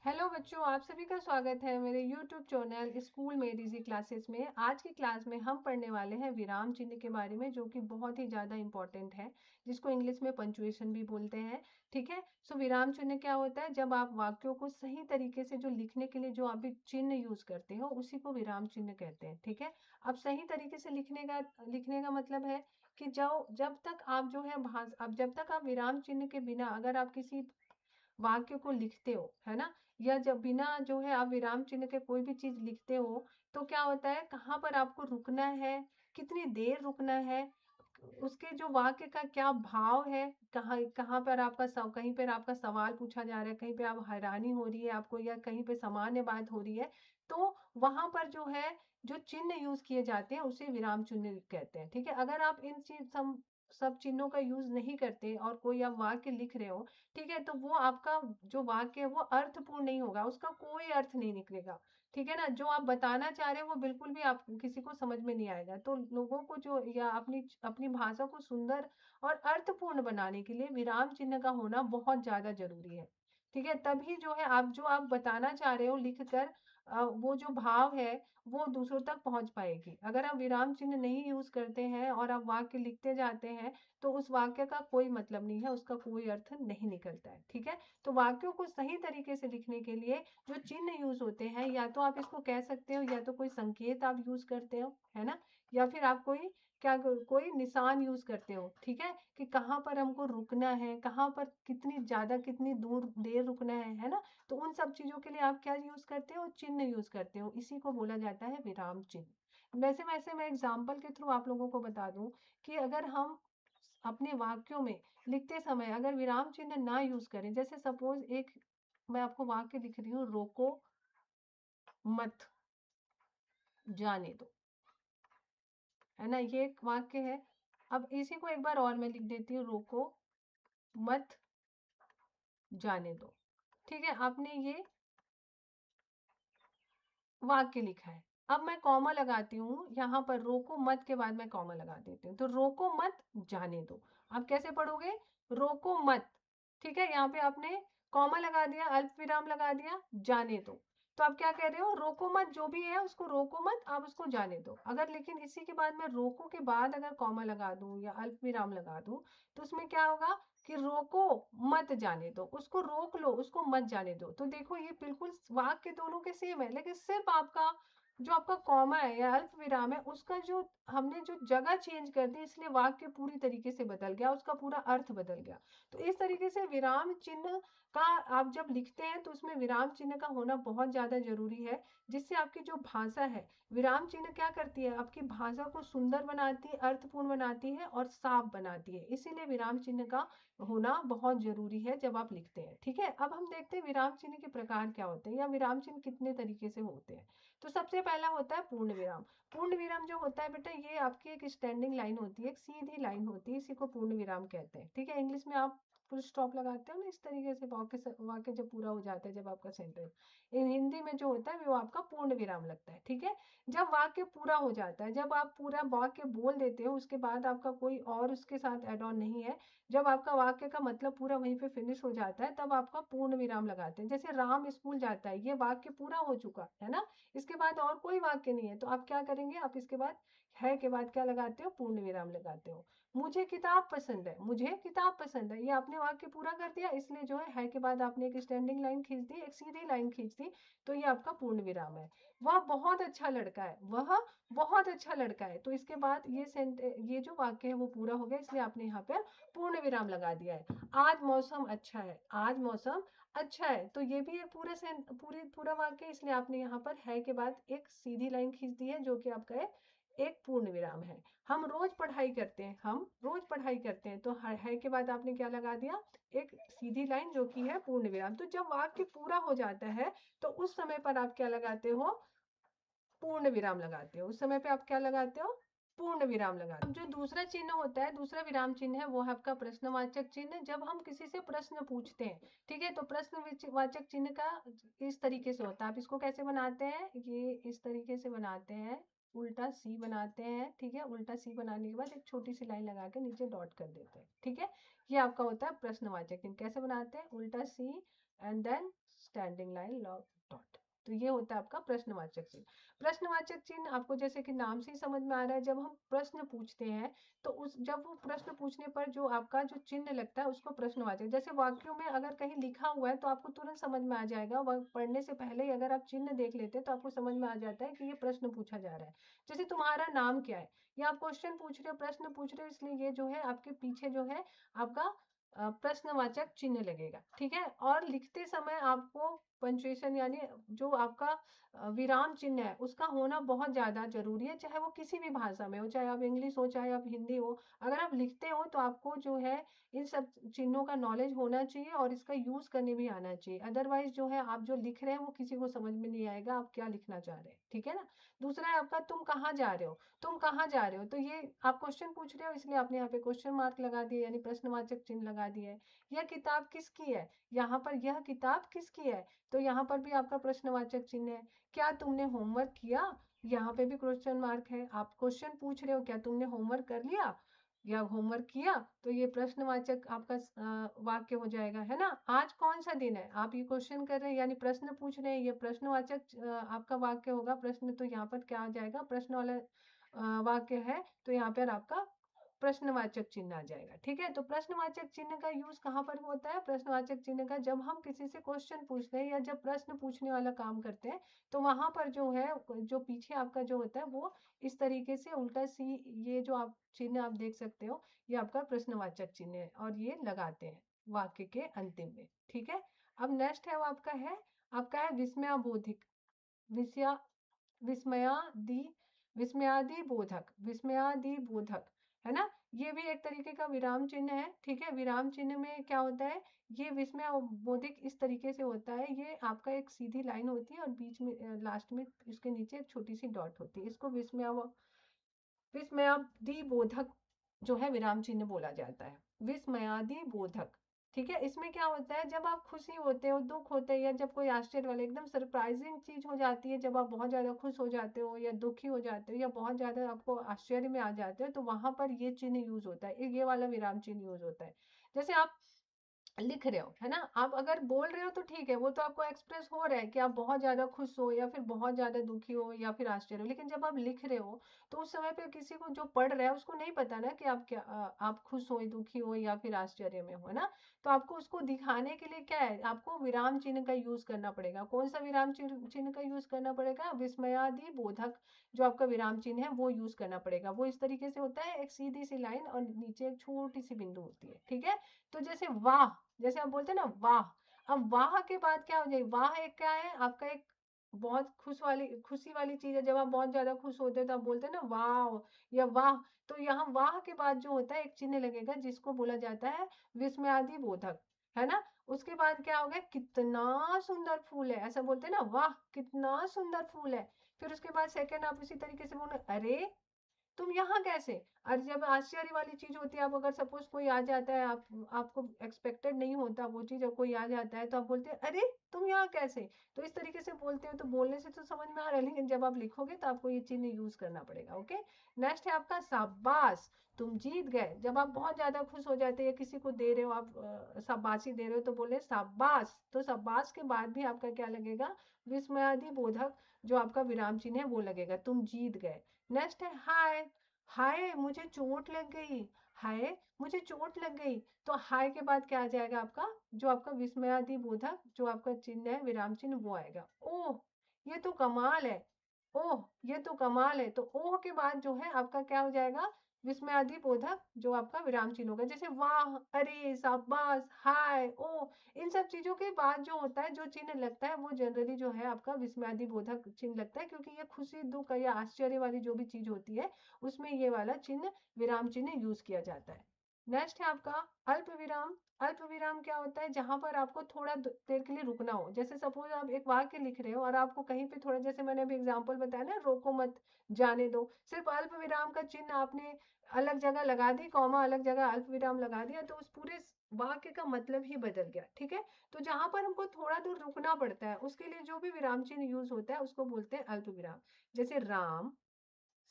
Hello बच्चों, आप सभी का स्वागत है मेरे YouTube चैनल स्कूल में इजी क्लासेस में। आज की क्लास में हम पढ़ने वाले हैं विराम चिन्ह के बारे में, जो कि बहुत ही ज़्यादा इंपॉर्टेंट है, जिसको इंग्लिश में पंक्चुएशन भी बोलते हैं। ठीक है। सो विराम चिन्ह क्या होता है? जब आप वाक्यों को सही तरीके से जो लिखने के लिए जो आप भी चिन्ह यूज करते हो, उसी को विराम चिन्ह कहते हैं। ठीक है। अब सही तरीके से लिखने का मतलब है कि जब तक आप जो है अब जब तक आप विराम चिन्ह के बिना अगर आप किसी वाक्य को लिखते हो, है ना, या जब बिना जो है आप विराम चिन्ह के कोई भी चीज लिखते हो, तो क्या होता है, कहाँ पर आपको रुकना है, कितनी देर रुकना है, उसके जो वाक्य का क्या भाव है, कहाँ कहाँ पर कहीं पर आपका सवाल पूछा जा रहा है, कहीं पे आप हैरानी हो रही है आपको, या कहीं पे सामान्य बात हो रही है, तो वहां पर जो है जो चिन्ह यूज किए जाते हैं उसे विराम चिन्ह कहते हैं। ठीक है। अगर आप इन चीज सब चिन्हों का यूज नहीं करते और कोई आप वाक्य लिख रहे हो, ठीक है, तो वो आपका जो वाक्य है वो अर्थपूर्ण नहीं होगा, उसका कोई अर्थ नहीं निकलेगा। ठीक है ना, जो आप बताना चाह रहे हो वो बिल्कुल भी आप किसी को समझ में नहीं आएगा। तो लोगों को जो या अपनी अपनी भाषा को सुंदर और अर्थपूर्ण बनाने के लिए विराम चिन्ह का होना बहुत ज्यादा जरूरी है। ठीक है। तभी जो है आप बताना चाह रहे हो लिख कर, वो जो भाव है वो दूसरों तक पहुंच पाएगी। अगर आप विराम चिन्ह नहीं यूज करते हैं और आप वाक्य लिखते जाते हैं, तो उस वाक्य का कोई मतलब नहीं है, उसका कोई अर्थ नहीं निकलता है। ठीक है। तो वाक्यों को सही तरीके से लिखने के लिए जो चिन्ह यूज होते हैं, या तो आप इसको कह सकते हो, या तो कोई संकेत आप यूज करते हो, है ना, या फिर आप कोई निशान यूज करते हो। ठीक है, कि कहाँ पर हमको रुकना है, कहाँ पर कितनी दूर देर रुकना है ना। तो उन सब चीजों के लिए आप क्या यूज करते हो? चिन्ह यूज करते हो। इसी को बोला जाता है विराम चिन्ह। वैसे वैसे मैं एग्जाम्पल के थ्रू आप लोगों को बता दूं कि अगर हम अपने वाक्यों में लिखते समय अगर विराम चिन्ह ना यूज करें, जैसे सपोज एक मैं आपको वाक्य लिख रही हूँ, रोको मत जाने दो, है ना, ये एक वाक्य है। अब इसी को एक बार और मैं लिख देती हूँ, रोको मत जाने दो। ठीक है, आपने ये वाक्य लिखा है। अब मैं कॉमा लगाती हूँ यहाँ पर, रोको मत के बाद मैं कॉमा लगा देती हूँ, तो रोको मत जाने दो। आप कैसे पढ़ोगे? रोको मत। ठीक है, यहाँ पे आपने कॉमा लगा दिया, अल्प विराम लगा दिया, जाने दो। तो आप क्या कह रहे हो? रोको मत जो भी है उसको रोको मत, आप उसको जाने दो। अगर लेकिन इसी के बाद मैं रोको के बाद अगर कॉमा लगा दूं या अल्प विराम लगा दूं, तो उसमें क्या होगा कि रोको मत जाने दो, उसको रोक लो, उसको मत जाने दो। तो देखो ये बिल्कुल वाक्य दोनों के सेम है, लेकिन सिर्फ आपका कॉमा है या अल्प विराम है, उसका जो हमने जो जगह चेंज कर दी, इसलिए वाक्य पूरी तरीके से बदल गया, उसका पूरा अर्थ बदल गया। तो इस तरीके से विराम चिन्ह का आप जब लिखते हैं तो उसमें विराम चिन्ह का होना बहुत ज्यादा जरूरी है, जिससे आपकी जो भाषा है, विराम चिन्ह क्या करती है, आपकी भाषा को सुंदर बनाती है, अर्थपूर्ण बनाती है और साफ बनाती है। इसीलिए विराम चिन्ह का होना बहुत जरूरी है जब आप लिखते हैं। ठीक है। अब हम देखते हैं विराम चिन्ह के प्रकार क्या होते हैं, या विराम चिन्ह कितने तरीके से होते हैं। तो सबसे पहला होता है पूर्ण विराम। पूर्ण विराम जो होता है बेटा, ये आपकी एक स्टैंडिंग लाइन होती है, एक सीधी लाइन होती है, इसी को पूर्ण विराम कहते हैं। ठीक है। इंग्लिश में आप फुल स्टॉप लगाते हो ना, इस तरीके से वाक्य जब पूरा हो जाता है, जब आपका सेंटेंस, इन हिंदी में जो होता है वो आपका पूर्ण विराम लगता है। ठीक है। जब वाक्य पूरा हो जाता है, जब आप पूरा वाक्य बोल देते हो, उसके बाद आपका कोई और उसके साथ एड ऑन नहीं है, जब आपका वाक्य का मतलब पूरा वहीं पे फिनिश हो जाता है, तब आपका पूर्ण विराम लगाते हैं। जैसे राम स्कूल जाता है, ये वाक्य पूरा हो चुका है ना, इसके बाद और कोई वाक्य नहीं है, तो आप क्या करेंगे? आप इसके बाद है के बाद क्या लगाते हो? पूर्ण विराम लगाते हो। मुझे किताब पसंद है, मुझे किताब पसंद है, ये आपने वाक्य पूरा कर दिया, इसलिए जो है के बाद आपने एक स्टैंडिंग लाइन खींच दी, एक सीधी लाइन खींच दी, तो ये आपका पूर्ण विराम है। वह बहुत अच्छा लड़का है, वह बहुत अच्छा लड़का है, तो इसके बाद ये जो वाक्य है वो पूरा हो गया, इसलिए आपने यहाँ पर पूर्ण विराम लगा दिया है। आज मौसम अच्छा है, आज मौसम अच्छा है, तो ये भी एक पूरा वाक्य, इसलिए आपने यहाँ पर है के बाद एक सीधी लाइन खींच दी है, जो कि आपका एक पूर्ण विराम है। हम रोज पढ़ाई करते हैं, हम रोज पढ़ाई करते हैं, तो है के बाद आपने क्या लगा दिया? एक सीधी लाइन, जो कि है पूर्ण विराम। तो जब वाक्य पूरा हो जाता है, तो उस समय पर आप क्या लगाते हो? पूर्ण विराम लगाते हो। उस समय पे आप क्या लगाते हो? पूर्ण विराम लगाते हो। अब जो दूसरा चिन्ह होता है, दूसरा विराम चिन्ह है, वो है आपका प्रश्नवाचक चिन्ह। जब हम किसी से प्रश्न पूछते हैं, ठीक है, तो प्रश्नवाचक चिन्ह का इस तरीके से होता है। आप इसको कैसे बनाते हैं? ये इस तरीके से बनाते हैं, उल्टा सी बनाते हैं। ठीक है, उल्टा सी बनाने के बाद एक छोटी सी लाइन लगा के नीचे डॉट कर देते हैं। ठीक है, ये आपका होता है प्रश्नवाचक चिन्ह। कैसे बनाते हैं? उल्टा C and then standing line long dot. तो ये होता है आपका प्रश्नवाचक चिन्ह। प्रश्नवाचक चिन्ह आपको जैसे कि नाम से ही समझ में आ रहा है, जब हम प्रश्न पूछते हैं तो उस जब वो प्रश्न पूछने पर जो आपका जो चिन्ह लगता है उसको प्रश्नवाचक, जैसे वाक्यों में अगर कहीं लिखा हुआ है तो आपको तुरंत समझ में आ जाएगा, वह पढ़ने से पहले ही अगर आप चिन्ह देख लेते हैं तो आपको समझ में आ जाता है कि ये प्रश्न पूछा जा रहा है। जैसे तुम्हारा नाम क्या है, या आप क्वेश्चन पूछ रहे हो, प्रश्न पूछ रहे हो, इसलिए ये जो है आपके पीछे जो है आपका प्रश्नवाचक चिन्ह लगेगा, ठीक है। और लिखते समय आपको पंक्चुएशन यानी जो आपका विराम चिन्ह है उसका होना बहुत ज़्यादा जरूरी है, चाहे वो किसी भी भाषा में हो, चाहे आप इंग्लिश हो चाहे आप हिंदी हो। अगर आप लिखते हो तो आपको जो है इन सब चिन्हों का नॉलेज होना चाहिए और इसका यूज करने भी आना चाहिए, अदरवाइज जो है आप जो लिख रहे हैं वो किसी को समझ में नहीं आएगा आप क्या लिखना चाह रहे हैं, ठीक है ना। दूसरा है आपका तुम कहाँ जा रहे हो। तुम कहाँ जा रहे हो, तो ये आप क्वेश्चन पूछ रहे हो इसलिए आपने यहाँ पे क्वेश्चन मार्क लगा दिया यानी प्रश्नवाचक चिन्ह लगा दिया है। यह किताब किसकी है, यहाँ पर यह किताब किसकी है, तो यहाँ पर भी आपका प्रश्नवाचक चिन्ह है। क्या तुमने होमवर्क किया, यहाँ पे भी क्वेश्चन मार्क है, आप क्वेश्चन पूछ रहे हो क्या तुमने होमवर्क कर लिया या होमवर्क किया, तो ये प्रश्नवाचक आपका वाक्य हो जाएगा, है ना। आज कौन सा दिन है, आप ये क्वेश्चन कर रहे हैं यानी प्रश्न पूछ रहे हैं, ये प्रश्नवाचक आपका वाक्य होगा। प्रश्न तो यहाँ पर क्या आ जाएगा, प्रश्न वाला वाक्य है तो यहाँ पर आपका प्रश्नवाचक चिन्ह आ जाएगा, ठीक है। तो प्रश्नवाचक चिन्ह का यूज कहाँ पर होता है, प्रश्नवाचक चिन्ह का जब हम किसी से क्वेश्चन पूछते हैं या जब प्रश्न पूछने वाला काम करते हैं तो वहां पर जो है जो पीछे आपका जो होता है वो इस तरीके से उल्टा सी, ये जो आप चिन्ह आप देख सकते हो ये आपका प्रश्नवाचक चिन्ह है और ये लगाते हैं वाक्य के अंतिम में, ठीक है। अब नेक्स्ट है वो आपका है विस्मयाबोधिक, विस्या विस्मयादि विस्मयादि बोधक, विस्मयादि बोधक, है ना। ये भी एक तरीके का विराम चिन्ह है, ठीक है। विराम चिन्ह में क्या होता है, ये विस्मय बोधिक इस तरीके से होता है, ये आपका एक सीधी लाइन होती है और बीच में लास्ट में इसके नीचे एक छोटी सी डॉट होती है, इसको विस्मयादि बोधक जो है विराम चिन्ह बोला जाता है, विस्मयादि बोधक, ठीक है। इसमें क्या होता है, जब आप खुशी होते हो, दुख होते हैं, या जब कोई आश्चर्य वाले एकदम सरप्राइजिंग चीज हो जाती है, जब आप बहुत ज्यादा खुश हो जाते हो या दुखी हो जाते हो या बहुत ज्यादा आपको आश्चर्य में आ जाते हो तो वहां पर ये चिन्ह यूज होता है, ये वाला विराम चिन्ह यूज होता है। जैसे आप लिख रहे हो, है ना, आप अगर बोल रहे हो तो ठीक है, वो तो आपको एक्सप्रेस हो रहा है कि आप बहुत ज्यादा खुश हो या फिर बहुत ज्यादा दुखी हो या फिर आश्चर्य हो, लेकिन जब आप लिख रहे हो तो उस समय पे किसी को जो पढ़ रहा है उसको नहीं पता ना कि आप क्या आप खुश हो, दुखी हो या फिर आश्चर्य में हो, है ना। तो आपको उसको दिखाने के लिए क्या है, आपको विराम चिन्ह का यूज करना पड़ेगा। कौन सा विराम चिन्ह का यूज करना पड़ेगा, विस्मयादि बोधक जो आपका विराम चिन्ह है वो यूज करना पड़ेगा। वो इस तरीके से होता है, एक सीधी सी लाइन और नीचे एक छोटी सी बिंदु होती है, ठीक है। तो जैसे वाह, जैसे आप बोलते हैं ना वाह, अब वाह के बाद क्या हो जाए, वाह एक क्या है आपका एक बहुत खुशी वाली चीज है, जब आप बहुत ज्यादा खुश होते हैं तो आप बोलते हैं ना वाह या वाह। तो यहाँ वाह के बाद जो होता है एक चिन्ह लगेगा जिसको बोला जाता है विस्मयादि बोधक, है ना। उसके बाद क्या हो गया, कितना सुंदर फूल है, ऐसा बोलते हैं ना वाह कितना सुंदर फूल है। फिर उसके बाद सेकंड आप इसी तरीके से बोलो अरे तुम यहाँ कैसे। और जब आश्चर्य वाली चीज होती है, आप अगर सपोज कोई आ जाता है, आपको एक्सपेक्टेड नहीं होता वो चीज और कोई आ जाता है तो आप बोलते हैं अरे तुम यहाँ कैसे। तो इस तरीके से बोलते हो, तो बोलने से तो समझ में आ रहा है लेकिन जब आप लिखोगे तो आपको ये चिन्ह यूज करना पड़ेगा, ओके। नेक्स्ट है आपका शाबाश, तुम जीत गए। जब आप बहुत ज्यादा खुश हो जाते हैं, किसी को दे रहे हो आप शाबाशी दे रहे हो तो बोले शाबाश, तो शाबाश के बाद भी आपका क्या लगेगा, विस्मयादि बोधक जो आपका विराम चिन्ह है वो लगेगा, तुम जीत गए। नेक्स्ट है हाय, हाय मुझे चोट लग गई, हाय मुझे चोट लग गई। तो हाय के बाद क्या आ जाएगा आपका, जो आपका विस्मयादि बोधक जो आपका चिन्ह है विराम चिन्ह वो आएगा। ओह ये तो कमाल है, ओह ये तो कमाल है, तो ओह के बाद जो है आपका क्या हो जाएगा, विस्मयादि बोधक जो आपका विराम चिन्ह होगा। जैसे वाह, अरे, शाबाश, हाय, ओह, इन सब चीजों के बाद जो होता है जो चिन्ह लगता है वो जनरली जो है आपका विस्मयादि बोधक चिन्ह लगता है, क्योंकि ये खुशी दुख या आश्चर्य वाली जो भी चीज होती है उसमें ये वाला चिन्ह विराम चिन्ह यूज किया जाता है। नेक्स्ट है आपका अल्प विराम। अल्प विराम क्या होता है, जहां पर आपको थोड़ा देर के लिए रुकना हो। जैसे सपोज आप एक वाक्य लिख रहे हो और आपको कहीं पे थोड़ा, जैसे मैंने अभी एग्जांपल बताया ना, रोको मत, जाने दो, सिर्फ अल्प विराम का चिन्ह आपने अलग जगह लगा दी, कॉमा अलग जगह अल्प विराम लगा दिया, तो उस पूरे वाक्य का मतलब ही बदल गया, ठीक है। तो जहां पर हमको थोड़ा दूर रुकना पड़ता है उसके लिए जो भी विराम चिन्ह यूज होता है उसको बोलते हैं अल्प विराम। जैसे राम,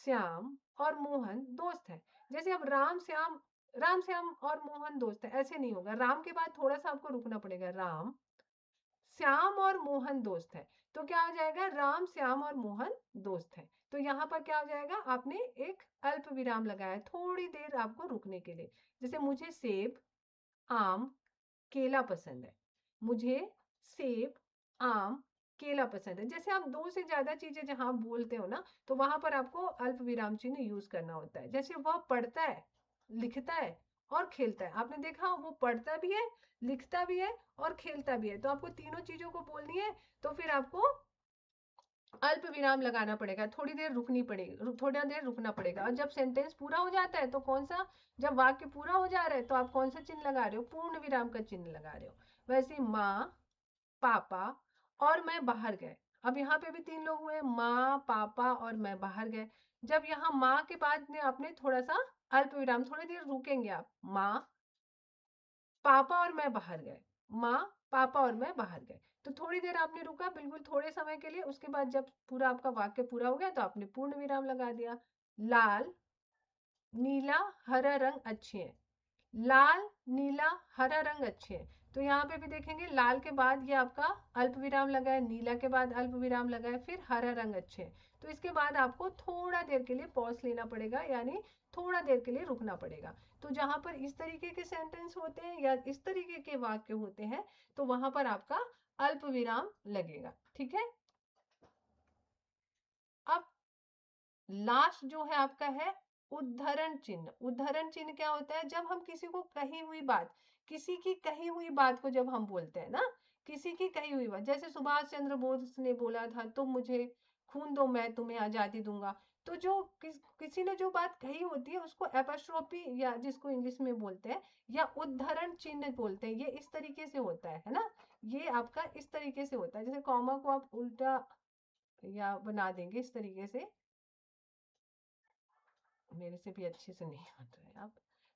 श्याम और मोहन दोस्त है। जैसे अब राम श्याम और मोहन दोस्त है, ऐसे नहीं होगा, राम के बाद थोड़ा सा आपको रुकना पड़ेगा, राम श्याम और मोहन दोस्त है, तो क्या हो जाएगा, राम श्याम और मोहन दोस्त है। तो यहाँ पर क्या हो जाएगा, आपने एक अल्प विराम लगाया, थोड़ी देर आपको रुकने के लिए। जैसे मुझे सेब, आम, केला पसंद है। मुझे सेब, आम, केला पसंद है। जैसे आप दो से ज्यादा चीजें जहां बोलते हो ना, तो वहां पर आपको अल्प विराम चिन्ह यूज करना होता है। जैसे वह पढ़ता है, लिखता है और खेलता है। आपने देखा, वो पढ़ता भी है, लिखता भी है और खेलता भी है, तो आपको तीनों चीजों को बोलनी है। तो फिर आपको अल्प विराम लगाना पड़ेगा, थोड़ी देर रुकनी पड़ेगी, थोड़ा देर रुकना पड़ेगा। और जब सेंटेंस पूरा हो जाता है तो कौन सा, जब वाक्य पूरा हो जा रहा है तो आप कौन सा चिन्ह लगा रहे हो, पूर्ण विराम का चिन्ह लगा रहे हो। वैसे माँ, पापा और मैं बाहर गए। अब यहाँ पे भी तीन लोग हुए, माँ, पापा और मैं बाहर गए। जब यहाँ माँ के बाद में आपने थोड़ा सा अल्प विराम, थोड़ी देर रुकेंगे आप, माँ, पापा और मैं बाहर गए, माँ, पापा और मैं बाहर गए। तो थोड़ी देर आपने रुका, बिल्कुल थोड़े समय के लिए। उसके बाद जब पूरा आपका वाक्य पूरा हो गया तो आपने पूर्ण विराम लगा दिया। लाल, नीला, हरा रंग अच्छे हैं। लाल, नीला, हरा रंग अच्छे हैं। तो यहाँ पे भी देखेंगे, लाल के बाद ये आपका अल्प विराम लगा है, नीला के बाद अल्प विराम लगा है, फिर हरा रंग अच्छे हैं। तो इसके बाद आपको थोड़ा देर के लिए पॉज लेना पड़ेगा, यानी थोड़ा देर के लिए रुकना पड़ेगा। तो जहां पर इस तरीके के सेंटेंस होते हैं या इस तरीके के वाक्य होते हैं, तो वहां पर आपका अल्प विराम लगेगा। ठीक है। अब लास्ट जो है आपका है उद्धरण चिन्ह। उद्धरण चिन्ह क्या होता है, जब हम किसी को कही हुई बात, किसी की कही हुई बात को जब हम बोलते हैं ना, किसी की कही हुई बात, जैसे सुभाष चंद्र बोस ने बोला था, तुम मुझे खून दो मैं तुम्हें आजादी दूंगा। तो जो किसी ने जो बात कही होती है उसको एपोस्ट्रोफी, या जिसको इंग्लिश में बोलते हैं, या उद्धरण चिन्ह बोलते हैं। ये इस तरीके से होता है ना, ये आपका इस तरीके से होता है। जैसे कॉमा को आप उल्टा या बना देंगे इस तरीके से, मेरे से भी अच्छे से नहीं बन रहा है आप।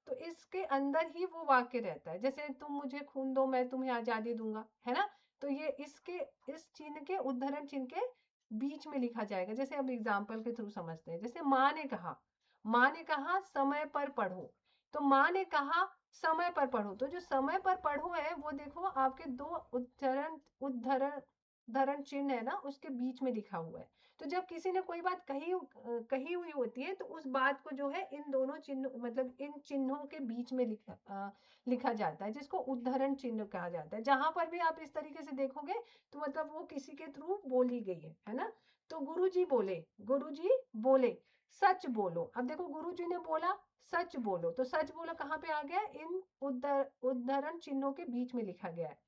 तो इसके अंदर ही वो वाक्य रहता है, जैसे तुम मुझे खून दो मैं तुम्हें आजादी दूंगा, है ना। तो ये इसके, इस चिन्ह के, उद्धरण चिन्ह के बीच में लिखा जाएगा। जैसे अब एग्जाम्पल के थ्रू समझते हैं। जैसे माँ ने कहा, माँ ने कहा समय पर पढ़ो। तो माँ ने कहा समय पर पढ़ो, तो जो समय पर पढ़ो है वो देखो आपके दो उद्धरण, उद्धरण धरण चिन्ह है ना, उसके बीच में लिखा हुआ है। तो जब किसी ने कोई बात कही हुई होती है, तो उस बात को जो है इन दोनों चिन्ह, मतलब इन चिन्हों के बीच में लिखा जाता है, जिसको उद्धरण चिन्ह कहा जाता है। जहां पर भी आप इस तरीके से देखोगे तो मतलब वो किसी के थ्रू बोली गई है ना। तो गुरुजी बोले, गुरुजी बोले सच बोलो। अब देखो, गुरुजी ने बोला सच बोलो, तो सच बोलो कहाँ पे आ गया, इन उद्धरण चिन्हों के बीच में लिखा गया है।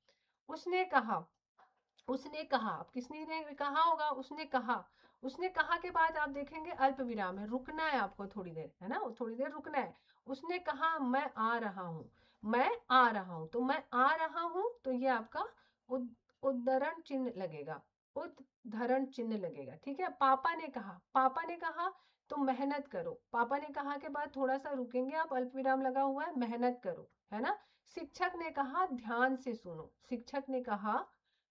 उसने कहा, उसने कहा, अब किसने ने कहा होगा, उसने कहा। उसने कहा के बाद आप देखेंगे अल्प विराम है, रुकना है आपको थोड़ी देर, है ना, थोड़ी देर रुकना है। उसने कहा मैं आ रहा हूँ, मैं आ रहा हूँ। तो मैं आ रहा हूँ, तो ये आपका उद्धरण चिन्ह लगेगा, उद्धरण चिन्ह लगेगा। ठीक है। पापा ने कहा, पापा ने कहा तो मेहनत करो। पापा ने कहा के बाद थोड़ा सा रुकेंगे आप, अल्प विराम लगा हुआ है, मेहनत करो, है ना। शिक्षक ने कहा ध्यान से सुनो। शिक्षक ने कहा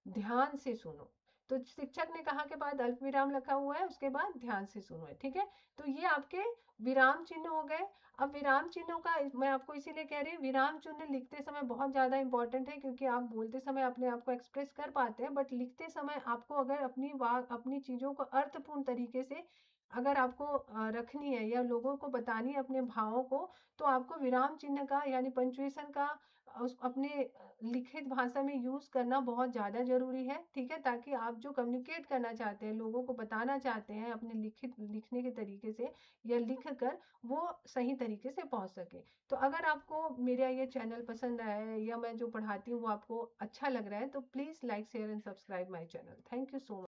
ध्यान से सुनो। तो शिक्षक ने कहा के बाद अल्प विराम रखा हुआ है, उसके बाद ध्यान से सुनो है। ठीक है। तो ये आपके विराम चिन्ह हो गए। अब विराम चिन्हों का मैं आपको इसीलिए कह रही हूँ, विराम चिन्ह लिखते समय बहुत ज्यादा इंपॉर्टेंट है, क्योंकि आप बोलते समय अपने आप को एक्सप्रेस कर पाते हैं, बट लिखते समय आपको अगर अपनी चीजों को अर्थपूर्ण तरीके से अगर आपको रखनी है या लोगों को बतानी है अपने भावों को, तो आपको विराम चिन्ह का यानी पंचुएशन का उस अपने लिखित भाषा में यूज करना बहुत ज्यादा जरूरी है। ठीक है। ताकि आप जो कम्युनिकेट करना चाहते हैं, लोगों को बताना चाहते हैं अपने लिखने के तरीके से या लिख कर, वो सही तरीके से पहुंच सके। तो अगर आपको मेरा ये चैनल पसंद आया है या मैं जो पढ़ाती हूँ वो आपको अच्छा लग रहा है, तो please like share and subscribe my channel. Thank you so much.